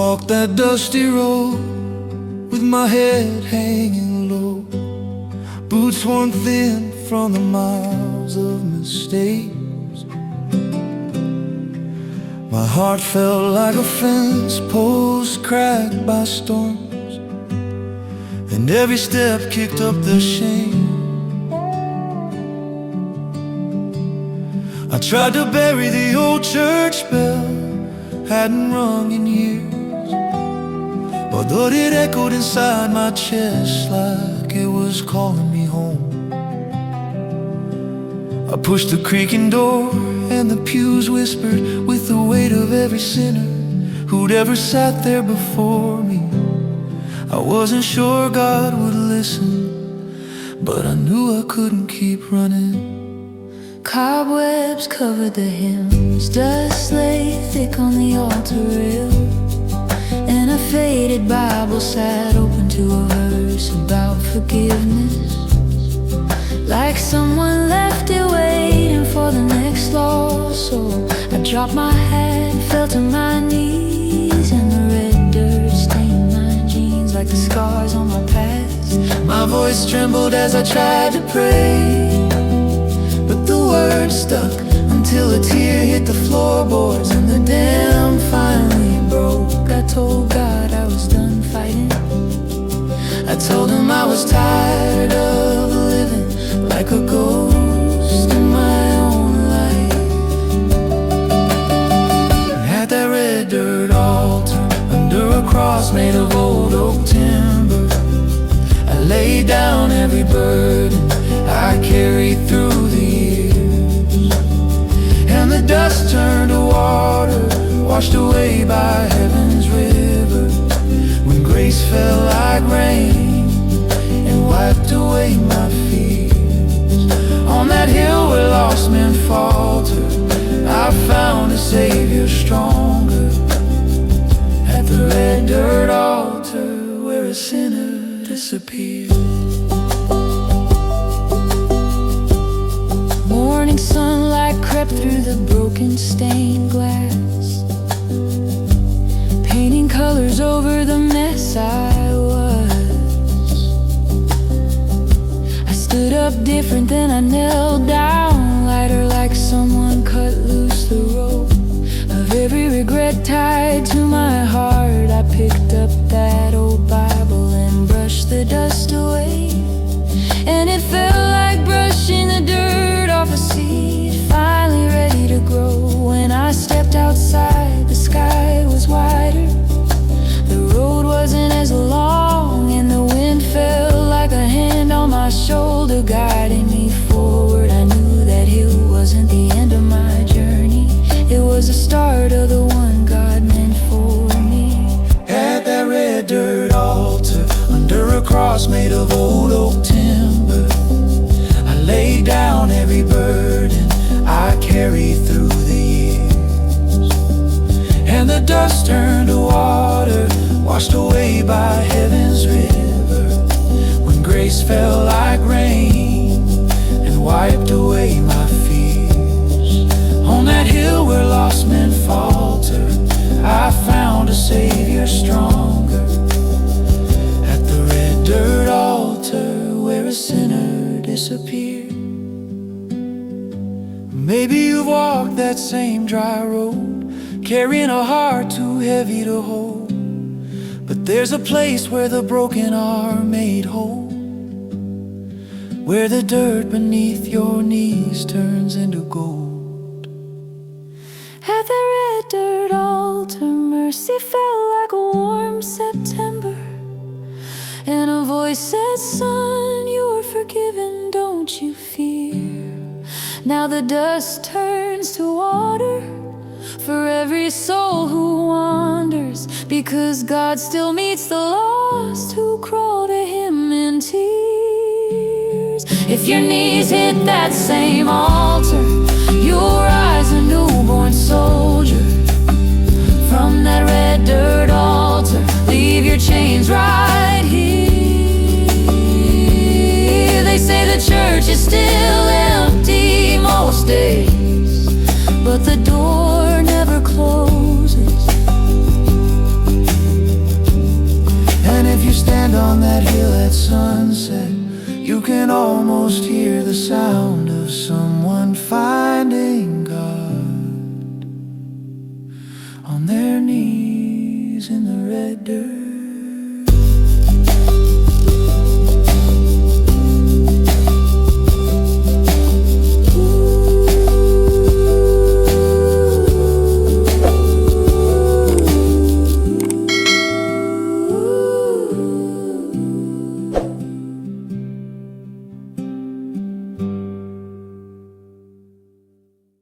walk that dusty road with my head hanging low, boots worn thin from the miles of mistakes. My heart felt like a fence post cracked by storms, and every step kicked up the shame. I tried to bury the old church bell, hadn't rung in years, although it echoed inside my chest like it was calling me home. I pushed the creaking door and the pews whispered with the weight of every sinner who'd ever sat there before me. I wasn't sure God would listen, but I knew I couldn't keep running. Cobwebs covered the hymns, dust lay thick on the altar rail, and a faded Bible sat open to a verse about forgiveness. Like someone left it waiting for the next lost soul. I dropped my hat, fell to my knees, and the red dirt stained my jeans like the scars on my past. My voice trembled as I tried to pray, but the words stuck until a tear hit the floorboards and the dam finally broke. I told God I was done fighting. I told him I was tired of living like a ghost in my own life. At that red dirt altar, under a cross made of old oak timber, I laid down every burden I carried through the years, and the dust turned to water, washed away by heaven's river, when grace fell like rain and wiped away my fears. On that hill where lost men falter, I found a Savior stronger. At the red dirt altar where a sinner disappeared. Morning sunlight crept through the broken stained glass, painting colors over the mess I was. I stood up different, then I knelt down, lighter like someone cut loose the rope of every regret tied to my heart. I picked up that old Bible and brushed the dust away, and it felt like brushing the dirt off a seed finally ready to grow. When I stepped outside, the sky was wider, the road wasn't as long, and the wind felt like a hand on my shoulder guiding me forward. I knew that hill wasn't the end of my journey, it was the start of the one God meant for me. At that red dirt altar, under a cross made of old oak timber, I laid down every burden I carried through the years, and the dust turned to water, washed away by heaven's river, when grace fell like rain and wiped away my fears. On that hill where lost men falter, I found a Savior stronger. At the red dirt altar where a sinner disappeared. Maybe you've walked that same dry road, carrying a heart too heavy to hold, but there's a place where the broken are made whole, where the dirt beneath your knees turns into gold. At the red dirt altar, mercy fell like a warm September, and a voice said, "Son, you are forgiven, don't you fear." Now the dust turns to water for every soul who wanders, because God still meets the lost who crawl to Him in tears. If your knees hit that same altar, you'll rise a newborn soldier. From that red dirt altar, leave your chains right here. They say the church is still empty most days, but the door never closes. sunset, you can almost hear the sound of someone finding God on their knees in the red dirt.